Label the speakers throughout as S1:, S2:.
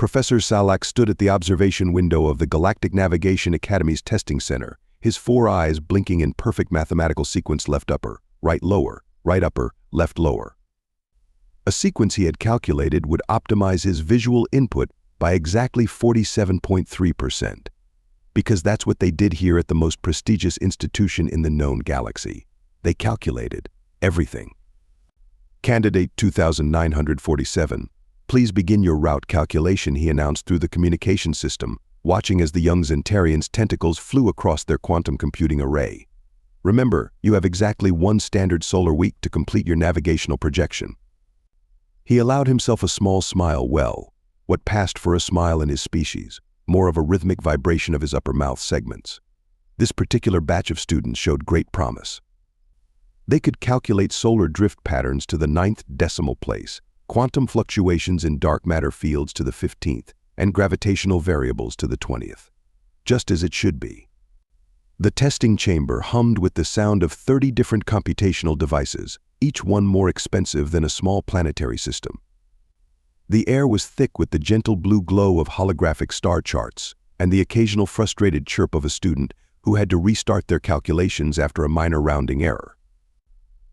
S1: Professor Xalak stood at the observation window of the Galactic Navigation Academy's testing center, his 4 eyes blinking in perfect mathematical sequence: left upper, right lower, right upper, left lower. A sequence he had calculated would optimize his visual input by exactly 47.3%. Because that's what they did here at the most prestigious institution in the known galaxy. They calculated everything. Candidate 2947, please begin your route calculation, he announced through the communication system, watching as the young Xentarian's tentacles flew across their quantum computing array. Remember, you have exactly 1 standard solar week to complete your navigational projection. He allowed himself a small smile. Well, what passed for a smile in his species, more of a rhythmic vibration of his upper mouth segments. This particular batch of students showed great promise. They could calculate solar drift patterns to the 9th decimal place, quantum fluctuations in dark matter fields to the 15th, and gravitational variables to the 20th. Just as it should be. The testing chamber hummed with the sound of 30 different computational devices, each one more expensive than a small planetary system. The air was thick with the gentle blue glow of holographic star charts and the occasional frustrated chirp of a student who had to restart their calculations after a minor rounding error.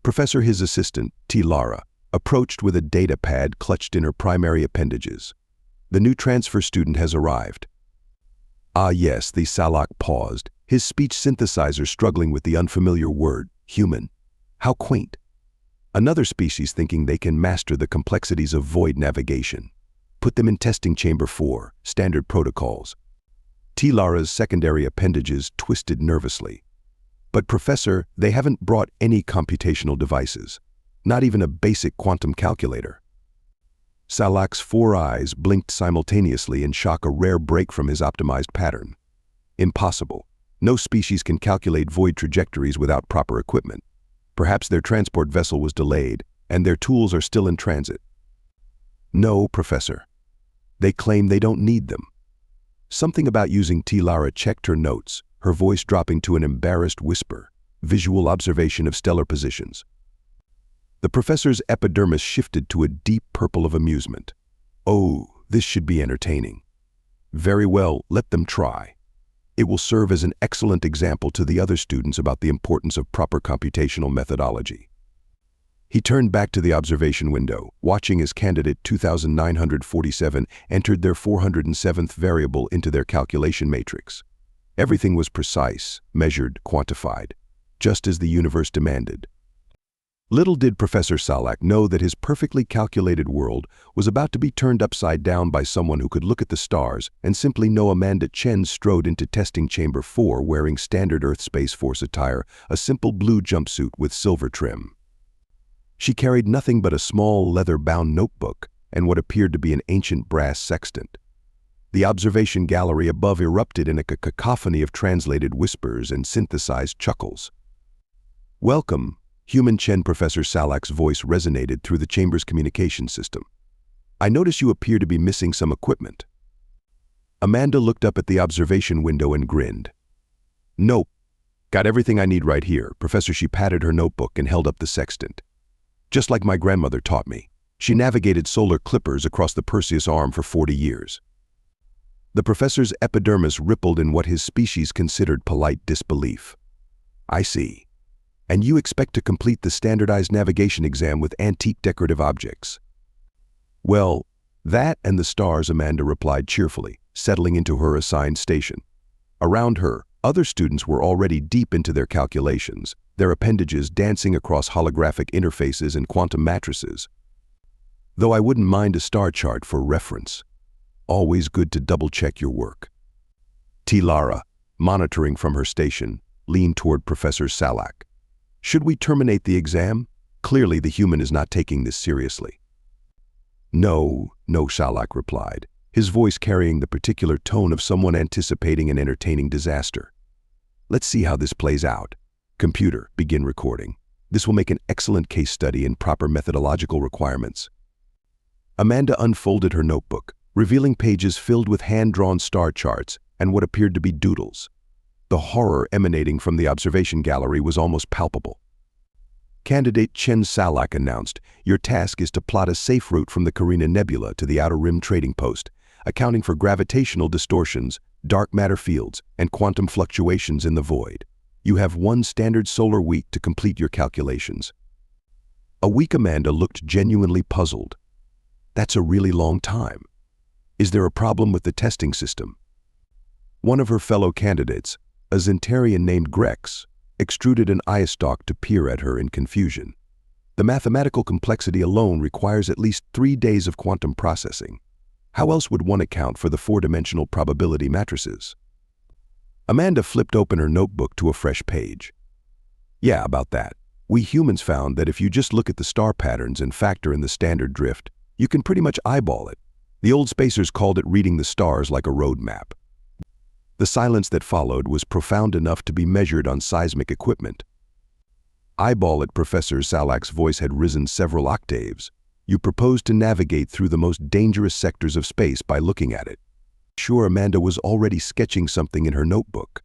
S1: Professor, his assistant, Lara, approached with a data pad clutched in her primary appendages. The new transfer student has arrived. Ah yes, the Xalak paused, his speech synthesizer struggling with the unfamiliar word, human. How quaint. Another species thinking they can master the complexities of void navigation. Put them in testing chamber 4, standard protocols. Lara's secondary appendages twisted nervously. But Professor, they haven't brought any computational devices. Not even a basic quantum calculator. Xalak's 4 eyes blinked simultaneously in shock, a rare break from his optimized pattern. Impossible. No species can calculate void trajectories without proper equipment. Perhaps their transport vessel was delayed, and their tools are still in transit. No, Professor. They claim they don't need them. Something about using Lara checked her notes, her voice dropping to an embarrassed whisper. Visual observation of stellar positions. The professor's epidermis shifted to a deep purple of amusement. Oh, this should be entertaining. Very well, let them try. It will serve as an excellent example to the other students about the importance of proper computational methodology. He turned back to the observation window, watching as candidate 2947 entered their 407th variable into their calculation matrix. Everything was precise, measured, quantified, just as the universe demanded. Little did Professor Xalak know that his perfectly calculated world was about to be turned upside down by someone who could look at the stars and simply know Amanda Chen strode into testing chamber 4 wearing standard Earth Space Force attire, a simple blue jumpsuit with silver trim. She carried nothing but a small leather-bound notebook and what appeared to be an ancient brass sextant. The observation gallery above erupted in a cacophony of translated whispers and synthesized chuckles. Welcome. Human Chen, Professor Xalak's voice resonated through the chamber's communication system. I notice you appear to be missing some equipment. Amanda looked up at the observation window and grinned. Nope. Got everything I need right here, Professor. She patted her notebook and held up the sextant. Just like my grandmother taught me. She navigated solar clippers across the Perseus arm for 40 years. The professor's epidermis rippled in what his species considered polite disbelief. I see. And you expect to complete the standardized navigation exam with antique decorative objects. Well, that and the stars, Amanda replied cheerfully, settling into her assigned station. Around her, other students were already deep into their calculations, their appendages dancing across holographic interfaces and quantum matrices. Though I wouldn't mind a star chart for reference. Always good to double-check your work. Lara, monitoring from her station, leaned toward Professor Xalak. Should we terminate the exam? Clearly the human is not taking this seriously. No, Xalak replied, his voice carrying the particular tone of someone anticipating an entertaining disaster. Let's see how this plays out. Computer, begin recording. This will make an excellent case study in proper methodological requirements. Amanda unfolded her notebook, revealing pages filled with hand-drawn star charts and what appeared to be doodles. The horror emanating from the observation gallery was almost palpable. Candidate Chen Xalak announced, your task is to plot a safe route from the Carina Nebula to the Outer Rim trading post. accounting for gravitational distortions, dark matter fields, and quantum fluctuations in the void. You have one standard solar week to complete your calculations. A week. Amanda looked genuinely puzzled. That's a really long time. Is there a problem with the testing system? One of her fellow candidates, a Zentarian named Grex, extruded an eye stalk to peer at her in confusion. The mathematical complexity alone requires at least 3 days of quantum processing. How else would one account for the 4-dimensional probability matrices? Amanda flipped open her notebook to a fresh page. Yeah, about that. We humans found that if you just look at the star patterns and factor in the standard drift, you can pretty much eyeball it. The old spacers called it reading the stars like a road map. The silence that followed was profound enough to be measured on seismic equipment. Eyeball it. Professor Xalak's voice had risen several octaves. You propose to navigate through the most dangerous sectors of space by looking at it. Sure, Amanda was already sketching something in her notebook.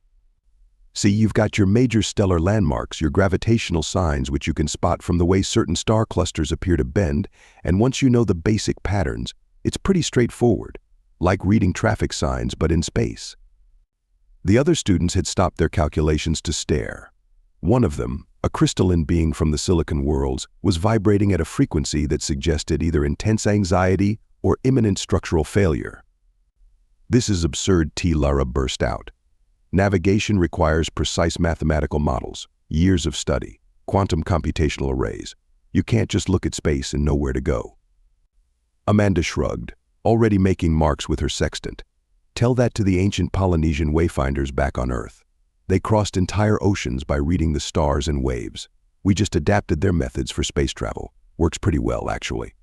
S1: See, you've got your major stellar landmarks, your gravitational signs which you can spot from the way certain star clusters appear to bend, and once you know the basic patterns, it's pretty straightforward, like reading traffic signs but in space. The other students had stopped their calculations to stare. One of them, a crystalline being from the silicon worlds, was vibrating at a frequency that suggested either intense anxiety or imminent structural failure. This is absurd, Lara burst out. Navigation requires precise mathematical models, years of study, quantum computational arrays. You can't just look at space and know where to go. Amanda shrugged, already making marks with her sextant. Tell that to the ancient Polynesian wayfinders back on Earth. They crossed entire oceans by reading the stars and waves. We just adapted their methods for space travel. Works pretty well, actually.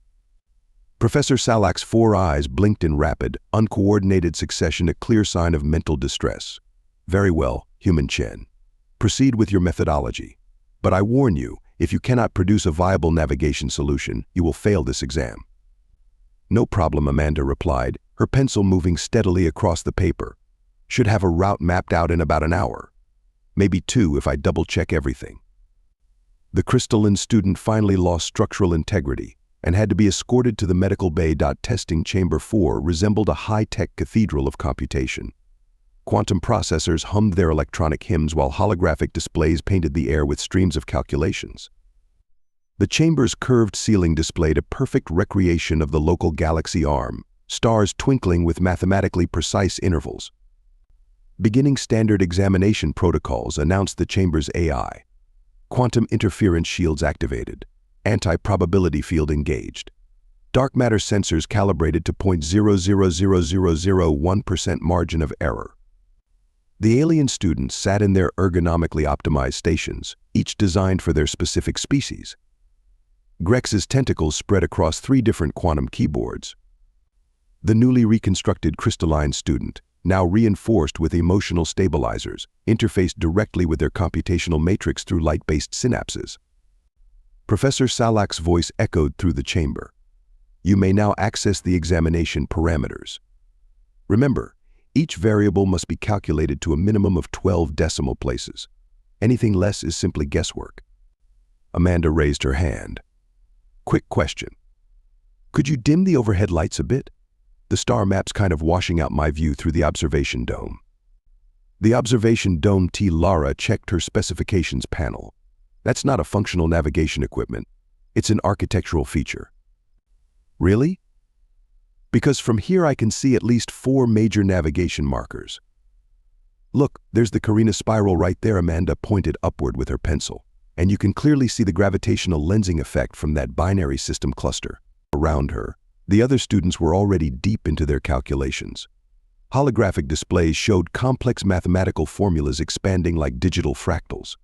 S1: Professor Xalak's 4 eyes blinked in rapid, uncoordinated succession, a clear sign of mental distress. Very well, Human Chen. Proceed with your methodology. But I warn you, if you cannot produce a viable navigation solution, you will fail this exam. No problem, Amanda replied, her pencil moving steadily across the paper. Should have a route mapped out in about an hour. Maybe 2 if I double-check everything. The crystalline student finally lost structural integrity and had to be escorted to the medical bay. Testing chamber 4 resembled a high-tech cathedral of computation. Quantum processors hummed their electronic hymns while holographic displays painted the air with streams of calculations. The chamber's curved ceiling displayed a perfect recreation of the local galaxy arm, stars twinkling with mathematically precise intervals. Beginning standard examination protocols announced the chamber's AI. Quantum interference shields activated. Anti-probability field engaged. Dark matter sensors calibrated to 0.00001% margin of error. The alien students sat in their ergonomically optimized stations, each designed for their specific species. Grex's tentacles spread across 3 different quantum keyboards. The newly reconstructed crystalline student, now reinforced with emotional stabilizers, interfaced directly with their computational matrix through light-based synapses. Professor Xalak's voice echoed through the chamber. You may now access the examination parameters. Remember, each variable must be calculated to a minimum of 12 decimal places. Anything less is simply guesswork. Amanda raised her hand. Quick question. Could you dim the overhead lights a bit? The star map's kind of washing out my view through the observation dome. The observation dome. Lara checked her specifications panel. That's not a functional navigation equipment. It's an architectural feature. Really? Because from here I can see at least 4 major navigation markers. Look, there's the Carina spiral right there. Amanda pointed upward with her pencil. And you can clearly see the gravitational lensing effect from that binary system cluster. Around her, the other students were already deep into their calculations. Holographic displays showed complex mathematical formulas expanding like digital fractals.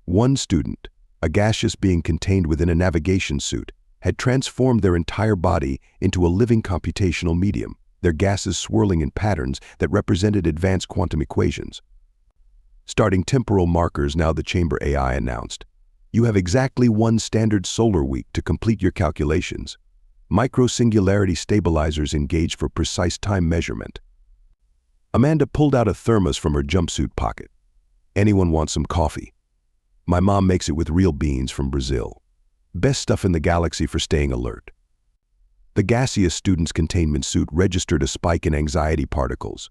S1: One student, a gaseous being contained within a navigation suit, had transformed their entire body into a living computational medium, their gases swirling in patterns that represented advanced quantum equations. Starting temporal markers now, the chamber AI announced. You have exactly 1 standard solar week to complete your calculations. Micro-singularity stabilizers engaged for precise time measurement. Amanda pulled out a thermos from her jumpsuit pocket. Anyone want some coffee? My mom makes it with real beans from Brazil. Best stuff in the galaxy for staying alert. The gaseous student's containment suit registered a spike in anxiety particles.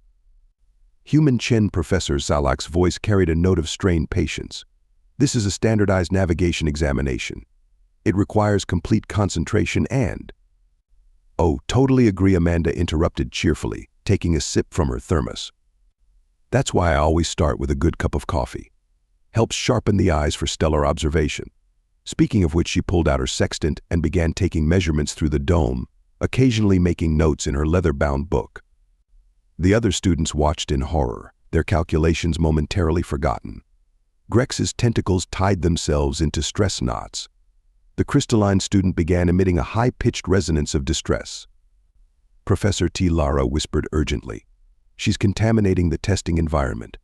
S1: Human Chen Professor Xalak's voice carried a note of strained patience. This is a standardized navigation examination. It requires complete concentration and— "Oh, totally agree," Amanda interrupted cheerfully, taking a sip from her thermos. "That's why I always start with a good cup of coffee. Helps sharpen the eyes for stellar observation." Speaking of which, she pulled out her sextant and began taking measurements through the dome, occasionally making notes in her leather-bound book. The other students watched in horror, their calculations momentarily forgotten. Grex's tentacles tied themselves into stress knots. The crystalline student began emitting a high-pitched resonance of distress. Professor Lara whispered urgently, "She's contaminating the testing environment.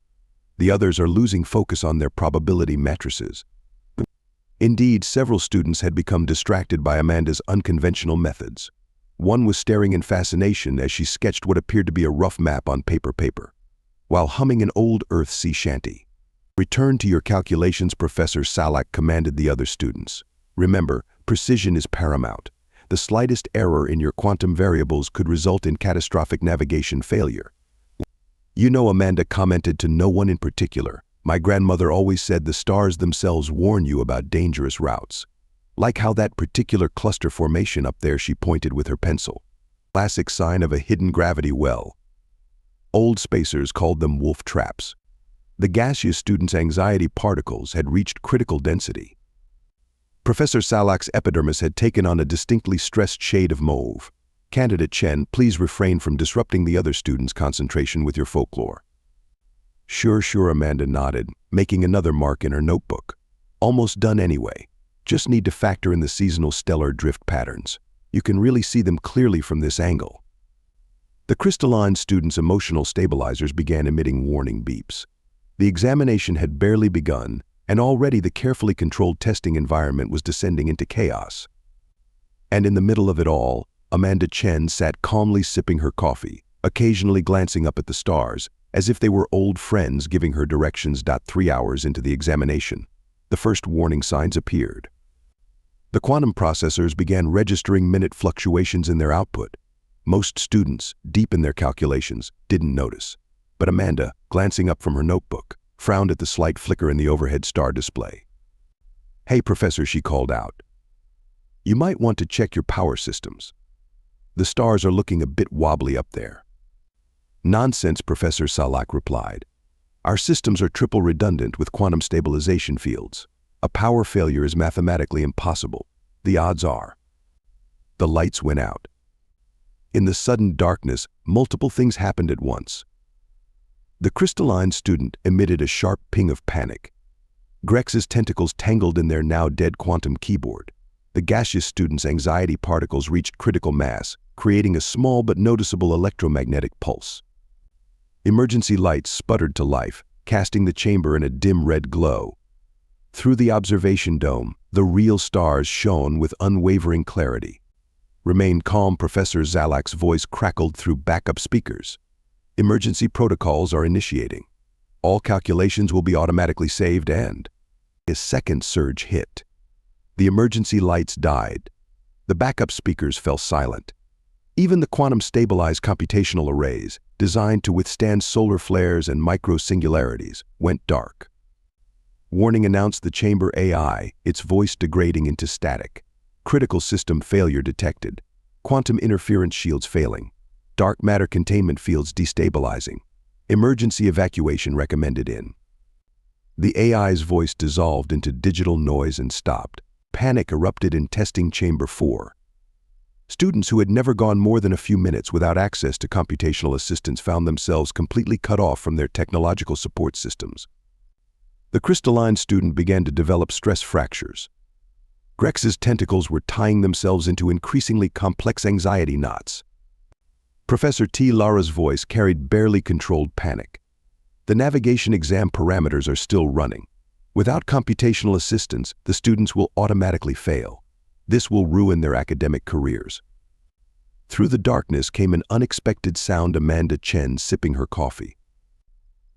S1: The others are losing focus on their probability matrices." Indeed, several students had become distracted by Amanda's unconventional methods. One was staring in fascination as she sketched what appeared to be a rough map on paper, while humming an old Earth sea shanty. "Return to your calculations," Professor Xalak commanded the other students. "Remember, precision is paramount. The slightest error in your quantum variables could result in catastrophic navigation failure." "You know," Amanda commented to no one in particular, "my grandmother always said the stars themselves warn you about dangerous routes. Like how that particular cluster formation up there," she pointed with her pencil. "Classic sign of a hidden gravity well. Old spacers called them wolf traps." The gaseous student's anxiety particles had reached critical density. Professor Xalak's epidermis had taken on a distinctly stressed shade of mauve. "Candidate Chen, please refrain from disrupting the other students' concentration with your folklore." Sure, Amanda nodded, making another mark in her notebook. "Almost done anyway. Just need to factor in the seasonal stellar drift patterns. You can really see them clearly from this angle." The crystalline student's emotional stabilizers began emitting warning beeps. The examination had barely begun, and already the carefully controlled testing environment was descending into chaos. And in the middle of it all, Amanda Chen sat calmly sipping her coffee, occasionally glancing up at the stars, as if they were old friends giving her directions. 3 hours into the examination, the first warning signs appeared. The quantum processors began registering minute fluctuations in their output. Most students, deep in their calculations, didn't notice. But Amanda, glancing up from her notebook, frowned at the slight flicker in the overhead star display. "Hey, Professor," she called out. "You might want to check your power systems. The stars are looking a bit wobbly up there." "Nonsense," Professor Xalak replied. "Our systems are triple redundant with quantum stabilization fields. A power failure is mathematically impossible. The odds are." The lights went out. In the sudden darkness, multiple things happened at once. The crystalline student emitted a sharp ping of panic. Grex's tentacles tangled in their now dead quantum keyboard. The gaseous student's anxiety particles reached critical mass, creating a small but noticeable electromagnetic pulse. Emergency lights sputtered to life, casting the chamber in a dim red glow. Through the observation dome, the real stars shone with unwavering clarity. "Remain calm," Professor Xalak's voice crackled through backup speakers. "Emergency protocols are initiating. All calculations will be automatically saved," and a second surge hit. The emergency lights died. The backup speakers fell silent. Even the quantum-stabilized computational arrays, designed to withstand solar flares and micro-singularities, went dark. Warning announced the chamber AI, its voice degrading into static. "Critical system failure detected. Quantum interference shields failing. Dark matter containment fields destabilizing. Emergency evacuation recommended in." The AI's voice dissolved into digital noise and stopped. Panic erupted in testing chamber 4. Students who had never gone more than a few minutes without access to computational assistance found themselves completely cut off from their technological support systems. The crystalline student began to develop stress fractures. Grex's tentacles were tying themselves into increasingly complex anxiety knots. Professor Lara's voice carried barely controlled panic. "The navigation exam parameters are still running. Without computational assistance, the students will automatically fail. This will ruin their academic careers." Through the darkness came an unexpected sound. Amanda Chen sipping her coffee.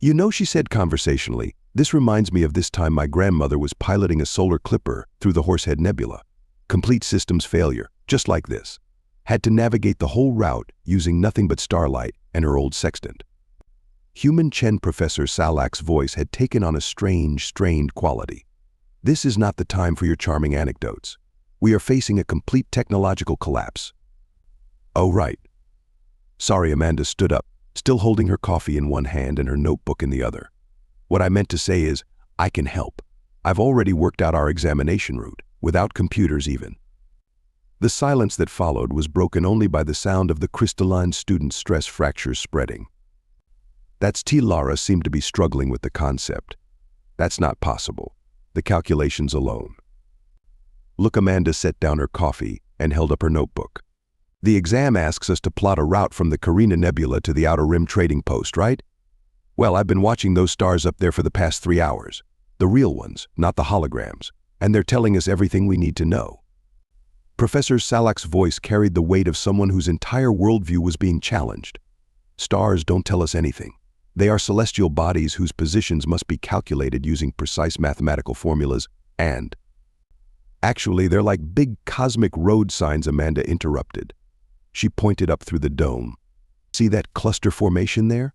S1: "You know," she said conversationally, "this reminds me of this time my grandmother was piloting a solar clipper through the Horsehead Nebula. Complete systems failure, just like this." Had to navigate the whole route using nothing but starlight and her old sextant. Human Chen Professor Xalak's voice had taken on a strange, strained quality. This is not the time for your charming anecdotes. We are facing a complete technological collapse. Oh, right. Sorry, Amanda stood up, still holding her coffee in one hand and her notebook in the other. What I meant to say is, I can help. I've already worked out our examination route, without computers even. The silence that followed was broken only by the sound of the crystalline student's stress fractures spreading. That's Lara seemed to be struggling with the concept. That's not possible. The calculations alone. Look, Amanda set down her coffee and held up her notebook. The exam asks us to plot a route from the Carina Nebula to the Outer Rim trading post, right? Well, I've been watching those stars up there for the past 3 hours. The real ones, not the holograms. And they're telling us everything we need to know. Professor Xalak's voice carried the weight of someone whose entire worldview was being challenged. Stars don't tell us anything. They are celestial bodies whose positions must be calculated using precise mathematical formulas, and actually, they're like big cosmic road signs, Amanda interrupted. She pointed up through the dome. See that cluster formation there?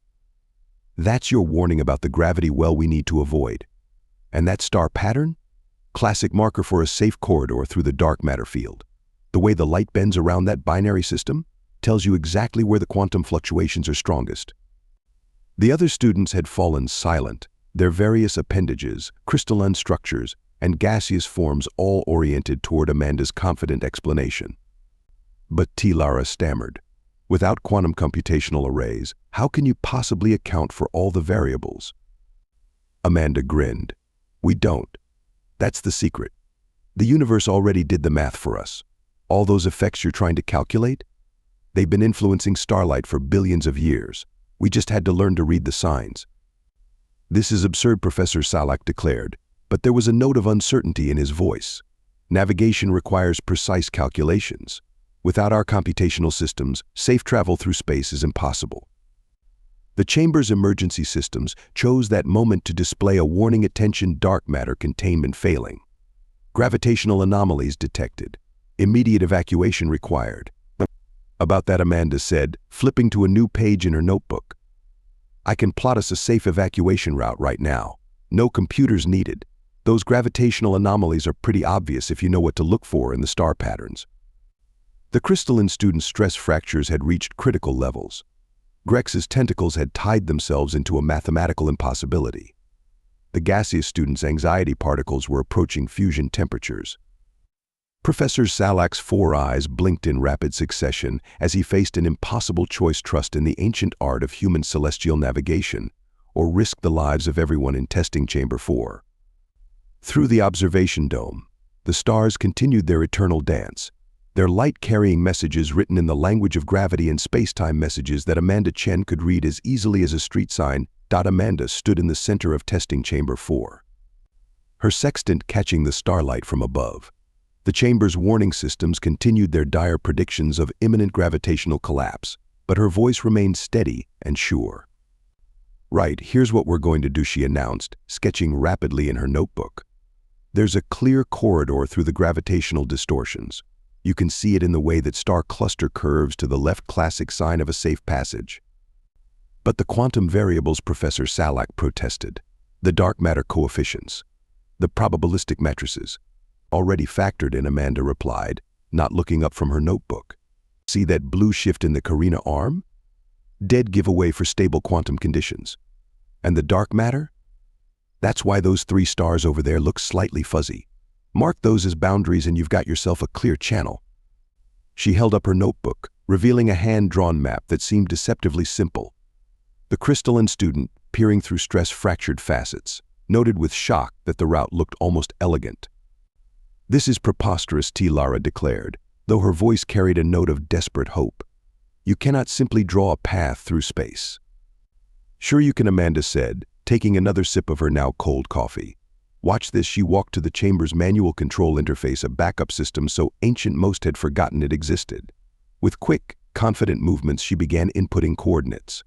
S1: That's your warning about the gravity well we need to avoid. And that star pattern? Classic marker for a safe corridor through the dark matter field. The way the light bends around that binary system tells you exactly where the quantum fluctuations are strongest. The other students had fallen silent, their various appendages, crystalline structures, and gaseous forms all oriented toward Amanda's confident explanation. But Lara stammered. Without quantum computational arrays, how can you possibly account for all the variables? Amanda grinned. We don't. That's the secret. The universe already did the math for us. All those effects you're trying to calculate? They've been influencing starlight for billions of years. We just had to learn to read the signs. This is absurd, Professor Xalak declared, but there was a note of uncertainty in his voice. Navigation requires precise calculations. Without our computational systems, safe travel through space is impossible. The chamber's emergency systems chose that moment to display a warning: attention, dark matter containment failing. Gravitational anomalies detected. Immediate evacuation required. About that, Amanda said, flipping to a new page in her notebook. I can plot us a safe evacuation route right now. No computers needed. Those gravitational anomalies are pretty obvious if you know what to look for in the star patterns. The crystalline student's stress fractures had reached critical levels. Grex's tentacles had tied themselves into a mathematical impossibility. The gaseous student's anxiety particles were approaching fusion temperatures. Professor Xalak's 4 eyes blinked in rapid succession as he faced an impossible choice: trust in the ancient art of human celestial navigation, or risk the lives of everyone in testing chamber 4. Through the observation dome, the stars continued their eternal dance, their light carrying messages written in the language of gravity and space-time, messages that Amanda Chen could read as easily as a street sign. Amanda stood in the center of testing chamber 4, her sextant catching the starlight from above. The chamber's warning systems continued their dire predictions of imminent gravitational collapse, but her voice remained steady and sure. Right, here's what we're going to do, she announced, sketching rapidly in her notebook. There's a clear corridor through the gravitational distortions. You can see it in the way that star cluster curves to the left, classic sign of a safe passage. But the quantum variables, Professor Xalak protested. The dark matter coefficients. The probabilistic matrices. Already factored in, Amanda replied, not looking up from her notebook. See that blue shift in the Carina arm? Dead giveaway for stable quantum conditions. And the dark matter? That's why those 3 stars over there look slightly fuzzy. Mark those as boundaries and you've got yourself a clear channel. She held up her notebook, revealing a hand-drawn map that seemed deceptively simple. The crystalline student, peering through stress-fractured facets, noted with shock that the route looked almost elegant. This is preposterous, Lara declared, though her voice carried a note of desperate hope. You cannot simply draw a path through space. Sure you can, Amanda said, taking another sip of her now cold coffee. Watch this. She walked to the chamber's manual control interface, a backup system so ancient most had forgotten it existed. With quick, confident movements, she began inputting coordinates.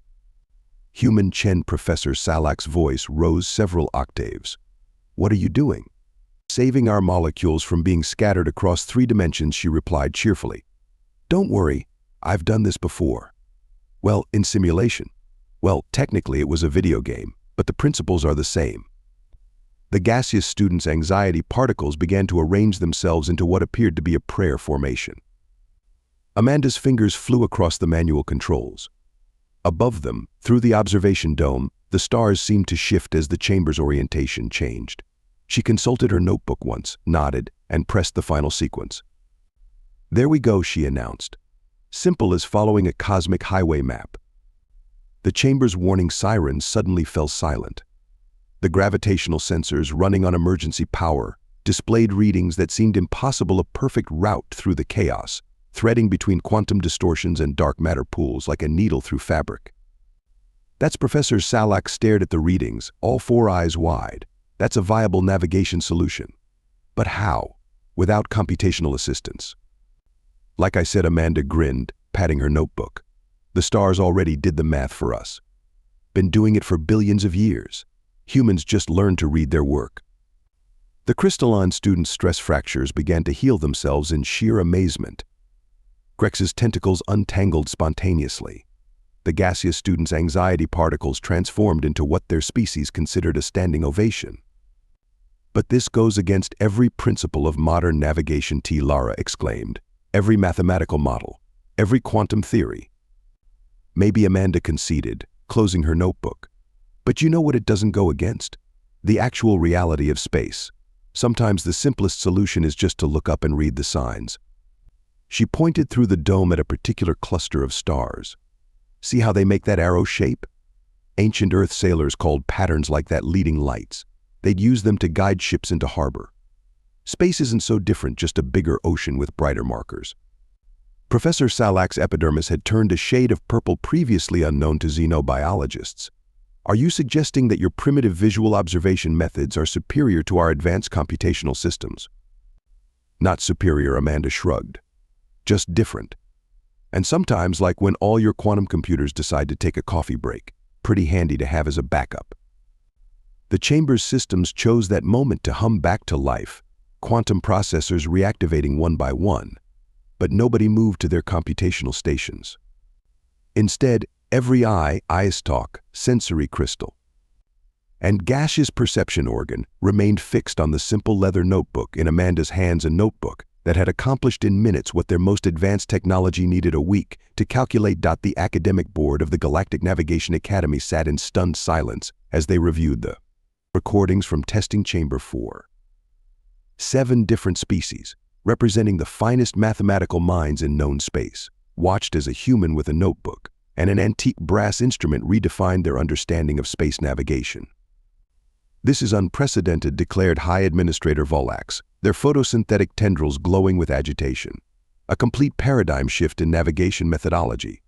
S1: Human Chen Professor Xalak's voice rose several octaves. What are you doing? Saving our molecules from being scattered across 3 dimensions, she replied cheerfully. Don't worry, I've done this before. Well, in simulation. Well, technically it was a video game, but the principles are the same. The gaseous student's anxiety particles began to arrange themselves into what appeared to be a prayer formation. Amanda's fingers flew across the manual controls. Above them, through the observation dome, the stars seemed to shift as the chamber's orientation changed. She consulted her notebook once, nodded, and pressed the final sequence. "There we go," she announced. "Simple as following a cosmic highway map." The chamber's warning sirens suddenly fell silent. The gravitational sensors running on emergency power displayed readings that seemed impossible, a perfect route through the chaos, threading between quantum distortions and dark matter pools like a needle through fabric. That's Professor Xalak stared at the readings, all four eyes wide. That's a viable navigation solution. But how? Without computational assistance. Like I said, Amanda grinned, patting her notebook. The stars already did the math for us. Been doing it for billions of years. Humans just learned to read their work. The crystalline student's stress fractures began to heal themselves in sheer amazement. Grex's tentacles untangled spontaneously. The gaseous student's anxiety particles transformed into what their species considered a standing ovation. "But this goes against every principle of modern navigation," Lara exclaimed. "Every mathematical model, every quantum theory." Maybe Amanda conceded, closing her notebook. "But you know what it doesn't go against? The actual reality of space. Sometimes the simplest solution is just to look up and read the signs." She pointed through the dome at a particular cluster of stars. "See how they make that arrow shape? Ancient Earth sailors called patterns like that leading lights. They'd use them to guide ships into harbor. Space isn't so different, just a bigger ocean with brighter markers." Professor Xalak's epidermis had turned a shade of purple previously unknown to xenobiologists. "Are you suggesting that your primitive visual observation methods are superior to our advanced computational systems?" "Not superior," Amanda shrugged. "Just different. And sometimes, like when all your quantum computers decide to take a coffee break, pretty handy to have as a backup." The chamber's systems chose that moment to hum back to life, quantum processors reactivating one by one. But nobody moved to their computational stations. Instead, every eye, talk, sensory crystal, and gaseous perception organ remained fixed on the simple leather notebook in Amanda's hands, a notebook that had accomplished in minutes what their most advanced technology needed a week to calculate. The academic board of the Galactic Navigation Academy sat in stunned silence as they reviewed the recordings from testing chamber 4. 7 different species, representing the finest mathematical minds in known space, watched as a human with a notebook and an antique brass instrument redefined their understanding of space navigation. "This is unprecedented," declared High Administrator Xalak, their photosynthetic tendrils glowing with agitation. "A complete paradigm shift in navigation methodology."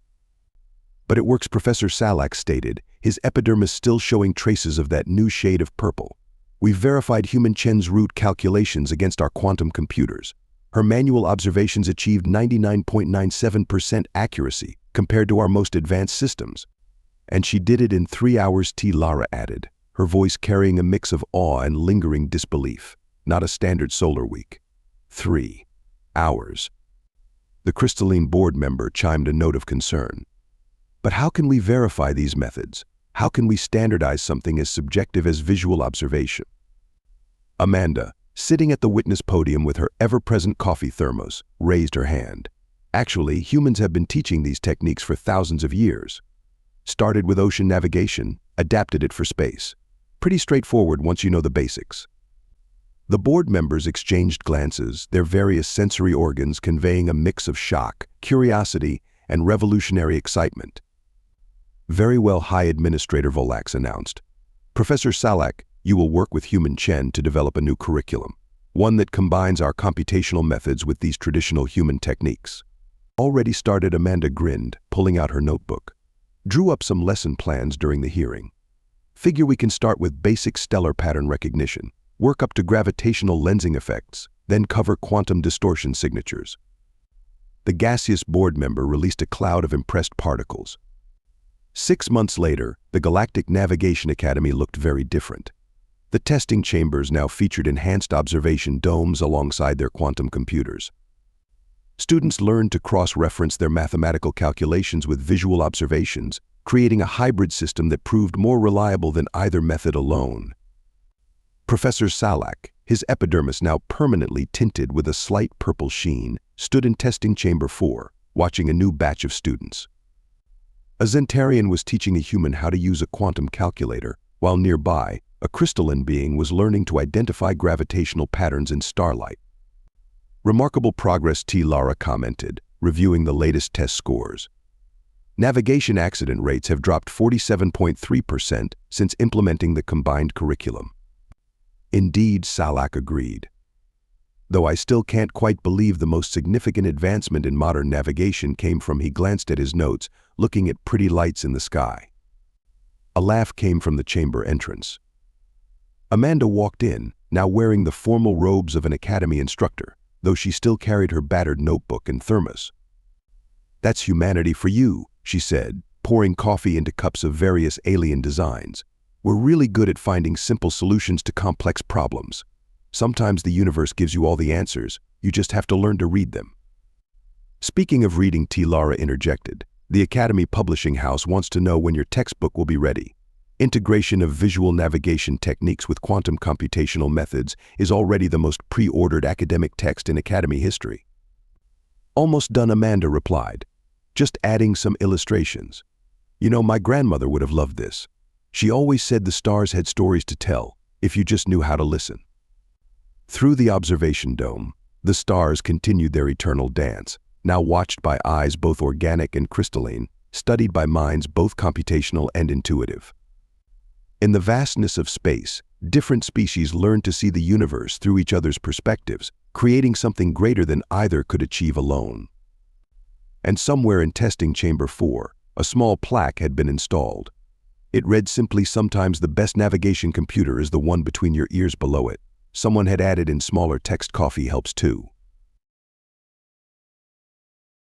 S1: "But it works," Professor Xalak stated, his epidermis still showing traces of that new shade of purple. "We've verified human Chen's root calculations against our quantum computers. Her manual observations achieved 99.97% accuracy compared to our most advanced systems. And she did it in 3 hours," Lara added, her voice carrying a mix of awe and lingering disbelief. "Not a standard solar week. 3 hours." The crystalline board member chimed a note of concern. "But how can we verify these methods? How can we standardize something as subjective as visual observation?" Amanda, sitting at the witness podium with her ever-present coffee thermos, raised her hand. "Actually, humans have been teaching these techniques for thousands of years. Started with ocean navigation, adapted it for space. Pretty straightforward once you know the basics." The board members exchanged glances, their various sensory organs conveying a mix of shock, curiosity, and revolutionary excitement. "Very well," High Administrator Xalak announced. "Professor Xalak, you will work with human Chen to develop a new curriculum, one that combines our computational methods with these traditional human techniques." "Already started," Amanda grinned, pulling out her notebook. "Drew up some lesson plans during the hearing. Figure we can start with basic stellar pattern recognition, work up to gravitational lensing effects, then cover quantum distortion signatures." The gaseous board member released a cloud of impressed particles. 6 months later, the Galactic Navigation Academy looked very different. The testing chambers now featured enhanced observation domes alongside their quantum computers. Students learned to cross-reference their mathematical calculations with visual observations, creating a hybrid system that proved more reliable than either method alone. Professor Xalak, his epidermis now permanently tinted with a slight purple sheen, stood in testing chamber 4, watching a new batch of students. A Zentarian was teaching a human how to use a quantum calculator, while nearby, a crystalline being was learning to identify gravitational patterns in starlight. Remarkable progress, Lara commented, reviewing the latest test scores. Navigation accident rates have dropped 47.3% since implementing the combined curriculum. Indeed, Xalak agreed. Though I still can't quite believe the most significant advancement in modern navigation came from, he glanced at his notes, looking at pretty lights in the sky. A laugh came from the chamber entrance. Amanda walked in, now wearing the formal robes of an academy instructor, though she still carried her battered notebook and thermos. "That's humanity for you," she said, pouring coffee into cups of various alien designs. "We're really good at finding simple solutions to complex problems. Sometimes the universe gives you all the answers, you just have to learn to read them." Speaking of reading, Lara interjected, "The Academy Publishing House wants to know when your textbook will be ready. Integration of visual navigation techniques with quantum computational methods is already the most pre-ordered academic text in Academy history." "Almost done," Amanda replied. "Just adding some illustrations. You know, my grandmother would have loved this. She always said the stars had stories to tell, if you just knew how to listen." Through the observation dome, the stars continued their eternal dance, now watched by eyes both organic and crystalline, studied by minds both computational and intuitive. In the vastness of space, different species learned to see the universe through each other's perspectives, creating something greater than either could achieve alone. And somewhere in testing chamber 4, a small plaque had been installed. It read simply, "Sometimes the best navigation computer is the one between your ears." Below it, someone had added in smaller text, "Coffee helps too."